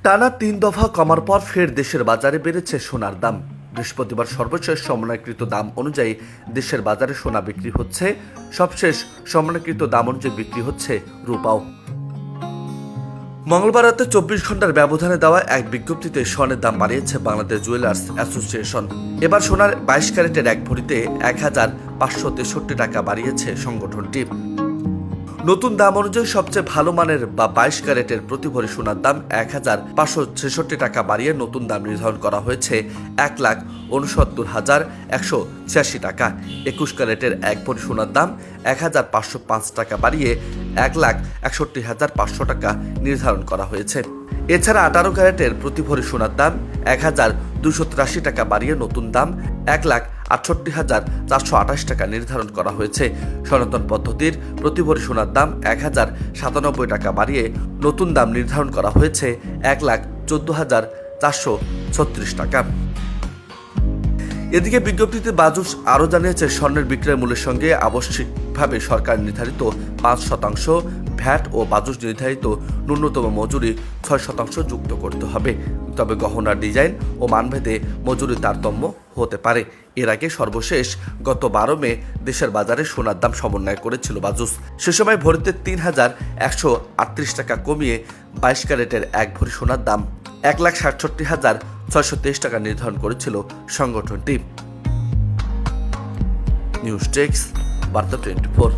টানা ৩ দফা কমার পর ফের দেশের বাজারে বেড়েছে সোনার দাম। বৃহস্পতিবার সর্বশেষ সমন্বয়কৃত দাম অনুযায়ী দেশের বাজারে সোনা বিক্রি হচ্ছে। সবশেষ সমন্বয়কৃত দাম অনুযায়ী বিক্রি হচ্ছে রূপাও। মঙ্গলবার রাতে 24 ঘন্টার ব্যবধানে দেওয়া এক বিজ্ঞপ্তিতে স্বর্ণের দাম বাড়িয়েছে বাংলাদেশ জুয়েলার্স অ্যাসোসিয়েশন। এবার সোনার 22 ক্যারেটের এক ভরিতে ১,৫৬৩ টাকা বাড়িয়েছে সংগঠনটি। নতুন দাম অনুযায়ী সবচেয়ে ভালো মানের বা 22 ক্যারেটের প্রতি ভরি সোনার দাম ১,৫৬৬ টাকা বাড়িয়ে নতুন দাম নির্ধারণ করা হয়েছে ১,৬৯,১৮৬ টাকা। ২১ ক্যারেটের এক ভরি সোনার দাম ১,৫০৫ টাকা বাড়িয়ে ১,৬১,৫০০ টাকা নির্ধারণ করা হয়েছে। এছাড়া 18 ক্যারেটের প্রতি ভরি সোনার দাম ১,২৮৩ টাকা বাড়িয়ে নতুন দাম ১,৬৮,৪২৮ টাকা নির্ধারণ করা হয়েছে। সনাতন পদ্ধতির প্রতি ভরি সোনার দাম ১,০৯৭ টাকা বাড়িয়ে নতুন দাম নির্ধারণ করা হয়েছে ১,১৪,৪৩৬ টাকা। এদিকে বিজ্ঞপ্তিতে বাজুস আরও জানিয়েছে, স্বর্ণের বিক্রয় মূল্যের সঙ্গে আবশ্যিকভাবে সরকার নির্ধারিত ৫% ভ্যাট ও বাজুস নির্ধারিত ন্যূনতম মজুরি ৬% যুক্ত করতে হবে। তবে গহনার ডিজাইন ও মানভেদে মজুরি তারতম্য হতে পারে। এর আগে সর্বশেষ গত ১২ মে দেশের বাজারে সোনার দাম সমন্বয় করেছিল বাজুস। সে সময় ভরিতে ৩,১৩৮ টাকা কমিয়ে 22 ক্যারেটের এক ভরি সোনার দাম ১,৬৭,৬২৩ টাকা নির্ধারণ করেছিল সংগঠনটি। নিউজ ডেস্ক, বার্তা 24।